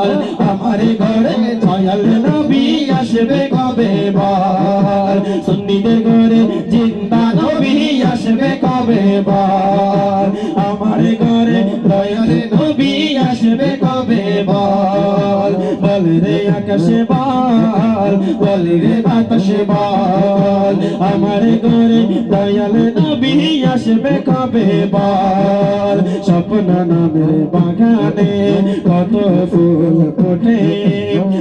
বল আমার ঘরে দয়াল নবী আসবে কবে বল সুন্নিদের ঘরে জিন্দা নবী আসবে কবে বল আমার ঘরে দয়াল নবী আসবে কবে বল বল রে আকাশে বল বল রে বাতাসে বল আমার ঘরে দয়াল নবী আসবে কবে বল স্বপ্ন নামের বাগানে কত ফুল ফোটে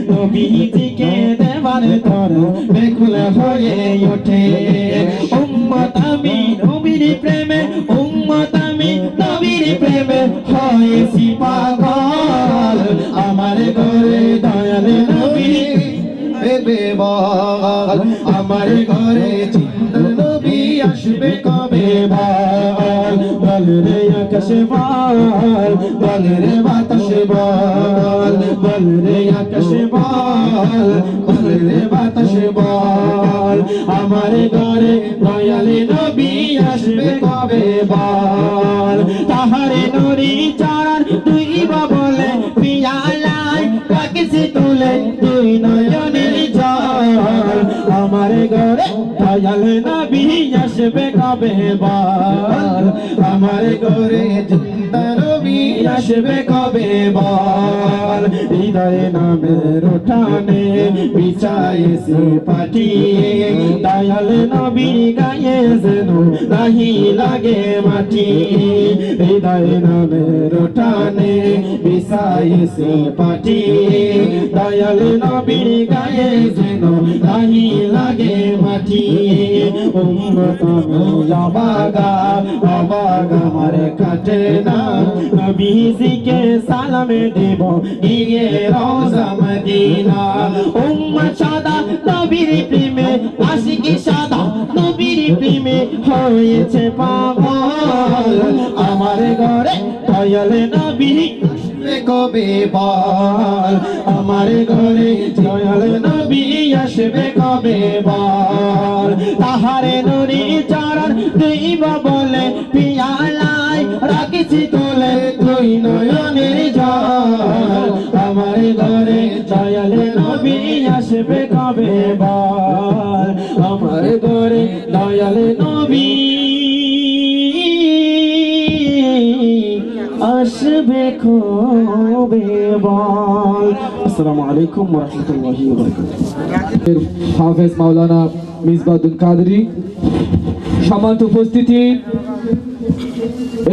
নবীজিকে দেবার তর বেকুল হয়ে ওঠে উম্মত আমি নবীর প্রেমে উম্মত আমি নবীর প্রেমে হয়েছি পাগল আমার ঘরে দয়াল নবী আসবে বল আমার ঘরে জিন্দা নবী আসবে কবে বল বল রে আকাশে বল বল রে বাতাসে বল বল রে আকাশে বল বল রে বাতাসে বল আমার ঘরে দয়াল নবী আসবে কবে বল তাহারে নুরি চরণ তুই বলে পিয়ালায় রাখিছি তুলে তুই নয়নের জল আমার ঘরে দয়াল নবী আসবে কবে বল আমার ঘরে জিন্দা নবী আসবে কবে বল হৃদয়ে নামের উঠানে বিছায়েছি পাঠিয়ে দয়াল নবী গায়ে যেন নাহি লাগে মাটি হৃদয়ে নামের উঠানে বিছায়েছি পাঠিয়ে দয়াল নবী গায়ে যেন নাহি লাগে মাটি উম্মত অবাগা অবাগা আমার কাটে না নবীজিকে সালাম দেব গিয়ে রওজা মদিনা উম্মত সাদা নবীর প্রেমে আশিকি সাদা নবীর প্রেমে হয়েছে পাগল আমার ঘরে দয়াল নবী কবে বল আমার ঘরে দয়াল নবী আসবে কবে বল তাহারে নুরি চরণ দেব বলে পিয়ালায় রাখিছি তুলে তুই নয়নের জল আমার ঘরে দয়াল নবী আসবে কবে বল আমার ঘরে দয়াল নবী আসবে কবে বল আসসালামু আলাইকুম ওয়া রাহমাতুল্লাহি ওয়া বারাকাতুহু হাফেজ মাওলানা মিসবাউদ্দিন কাদরী সম্মানিত উপস্থিতি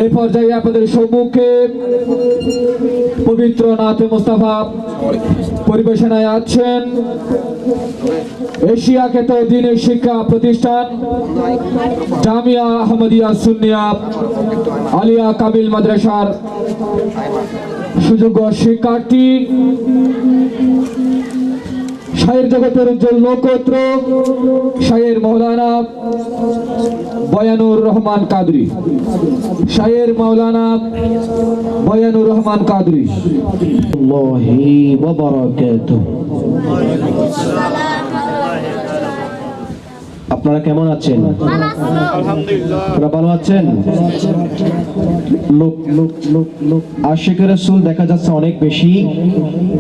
এই পর্যায়ে আপনাদের সম্মুখে পবিত্র নাতে মুস্তাফা পরিবেশনায় আছেন এশিয়া খ্যাত দ্বীনি শিক্ষা প্রতিষ্ঠান জামিয়া আহমদিয়া সুন্নিয়া আলিয়া কামিল মাদ্রাসার সুযোগ্য শিক্ষার্থী শায়ের জগতের উজ্জ্বল নক্ষত্র শায়ের মাওলানা বয়ানুর রহমান কাদরী শায়ের মাওলানা বয়ানুর রহমান কাদরী আল্লাহি ওয়া বারাকাতুহু। আপনারা কেমন আছেন? আলহামদুলিল্লাহ ভালো আছেন? লোক লোক লোক লোক আশিক রাসূল দেখা যাচ্ছে অনেক বেশি,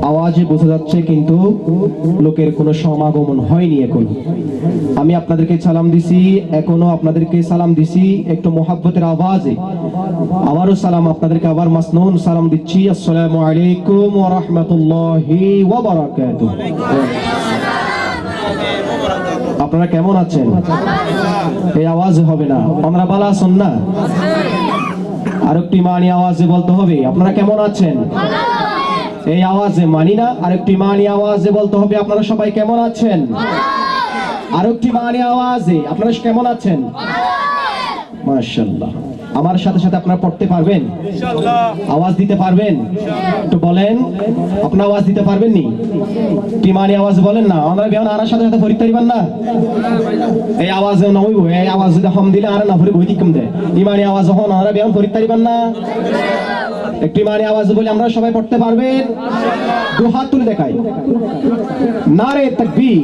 আওয়াজে বোঝা যাচ্ছে কিন্তু লোকের কোনো সমাগমন হয়নি এখন। আমি আপনাদেরকে সালাম দিছি, এখনো আপনাদেরকে সালাম দিছি একটু মোহাব্বতের আওয়াজে। আবারও সালাম আপনাদেরকে আবার মাসনুন সালাম দিচ্ছি। আসসালামু আলাইকুম ওয়া রাহমাতুল্লাহি ওয়া বারাকাতুহু। আপনারা কেমন আছেন? এই আওয়াজ হবে না, আমরা ভালো আছেন না? আরেকটি মানি আওয়াজে বলতে হবে আপনারা কেমন আছেন। এই আওয়াজে মানি না, আরেকটি মানি আওয়াজে বলতে হবে আপনারা সবাই কেমন আছেন। আরেকটি মানি আওয়াজে আপনারা কেমন আছেন। মাশাআল্লাহ। আমার সাথে সাথে আপনারা পড়তে পারবেন ইনশাআল্লাহ, আওয়াজ দিতে পারবেন একটু বলেন, আপনারা আওয়াজ দিতে পারবেন নি? টিমানি আওয়াজ বলেন না, আমরা বেন আর সাথে সাথে পড়তে পারবেন না। এই আওয়াজ না হইবো, এই আওয়াজ যদি হাম দিলে আর না পড়ে বই দিকম দে। টিমানি আওয়াজ হন আমরা বেন পড়তে পারবেন না। একটি মানি আওয়াজ বলে আমরা সবাই পড়তে পারবেন ইনশাআল্লাহ। দু হাত তুলে দেখাই, নারে তাকবীর,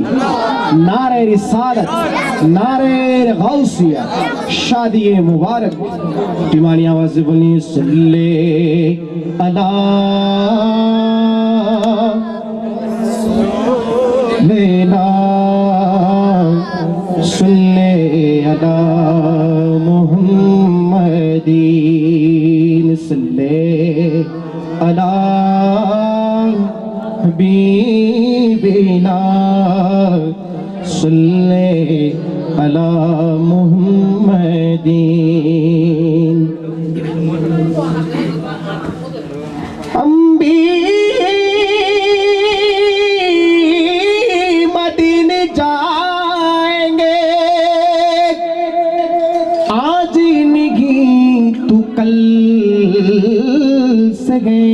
নারে রিসালাত, নারে গাউসিয়া, শাদিয়ে মুবারক। টিমানি আওয়াজ বলি সাল্লে আলা हबीबिना सल्ले अला मुहम्मदीन हम भी मदीने जाएंगे आज नहीं तो कल से गए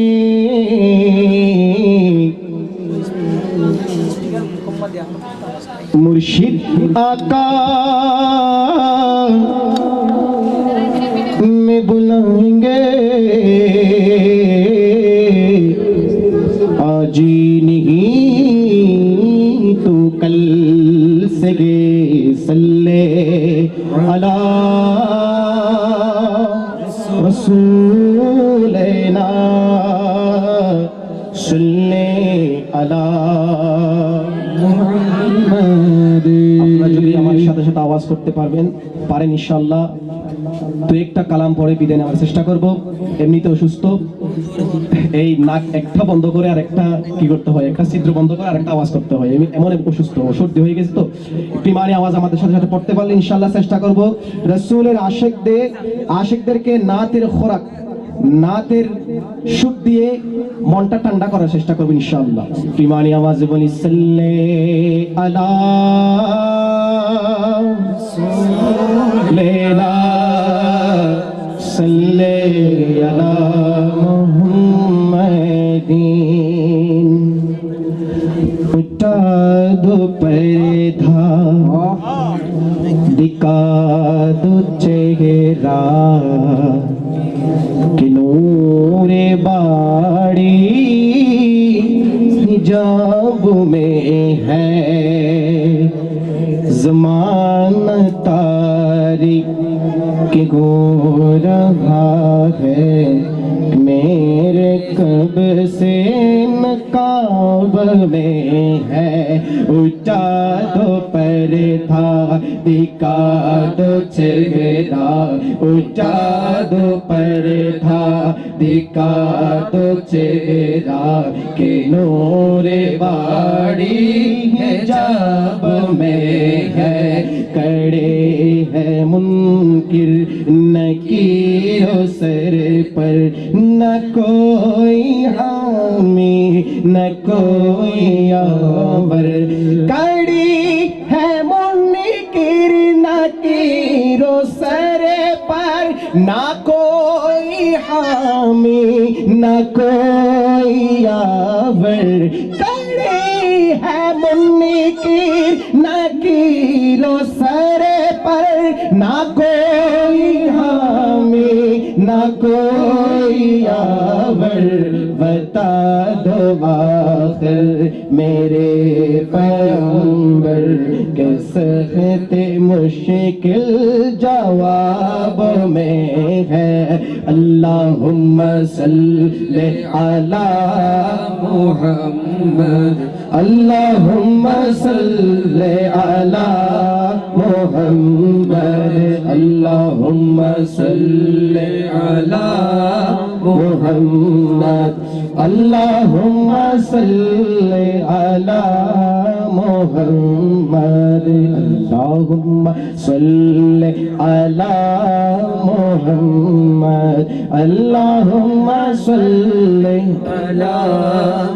मुर्शिद आका में बुलाएंगे आज नहीं तो कल से गे सल्ले अला रसूलना सल्ले अला मुहम्मद। আপনারা যদি আমার সাথে সাথে আওয়াজ করতে পারেন ইনশাআল্লাহ তো একটা কালাম পড়ে বিদায় নেওয়ার চেষ্টা করব। এমনিতে অসুস্থ, এই নাক একটা বন্ধ করে আর একটা কি করতে হয়, একটা ছিদ্র বন্ধ করে আর একটা আওয়াজ করতে হয়। আমি এমন অসুস্থ, সর্দি হয়ে গেছে, তো একটু ইমানি আওয়াজ আমাদের সাথে সাথে পড়তে পারলে ইনশাআল্লাহ চেষ্টা করব রাসূলের আশিকদেরকে নাতের খোরাক, নাতের সুর দিয়ে মনটা ঠান্ডা করার চেষ্টা করব ইনশাআল্লাহ। ইমানি আওয়াজে বলি সাল্লে আলা রাসূলিনা সাল্লে আলা মুহাম্মাদিন। उठा दो पर्दा दिखा दो चेहरा कि नूरे बाड़ी हिजाब में है ज़माना तारीक के हो रहा है मेरे कब से नकाब में है। उठा दो पर्दा दिखा दो चेहरा, उठा दो पर्दा दिखा दो चेहरा के नूरे बाड़ी हिजाब में है। कड़े है मुनकिर नकीरों सर पर न कोई हामी न कोई यावर। कड़ी है मुनकिर नकीरों सर पर न कोई हामी न कोई यावर। कड़ी है मुनकिर नकीरों सर पर न कोई हामी न कोई यावर। बता दो आखिर मेरे पैगंबर के सख्ते मुश्किल जवाब में है। अल्लाहुम्मा सल्ले अला मुहम्मद, अल्लाहुम्मा सल्ले अला मुहम्मद, अल्लाहुम्मा सल्ले अला मुहम्मद, अल्लाहुम्मा सल्ले अला मुहम्मद, अल्लाहुम्मा सल्ले अला मुहम्मद, अल्लाहुम्मा सल्ले अला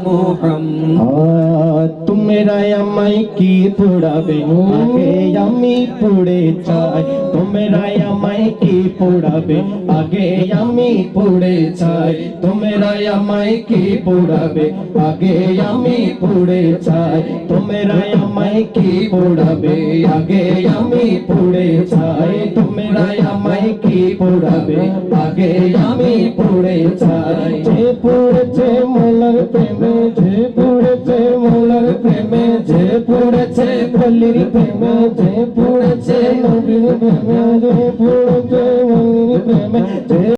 मुहम्मद। তোমরা আমায় কি পোড়াবে আগে আমি পুড়ে চাই, তোমরা আমায় কি পোড়াবে আগে আমি পুড়ে চাই, তোমরা আমায় কি পোড়াবে আগে আমি পুড়ে চাই, তোমরা আমায় কি পোড়াবে আগে আমি পুড়ে চাই, তোমরা আমায় কি পোড়াবে আগে আমি পুড়ে চাই। যে পুড়েছে মোলার প্রেমে, যে পুড়েছে মোলার প্রেমে, যে পুড়েছে বলির প্রেমে, যে পুড়েছে নবীর প্রেমে, যে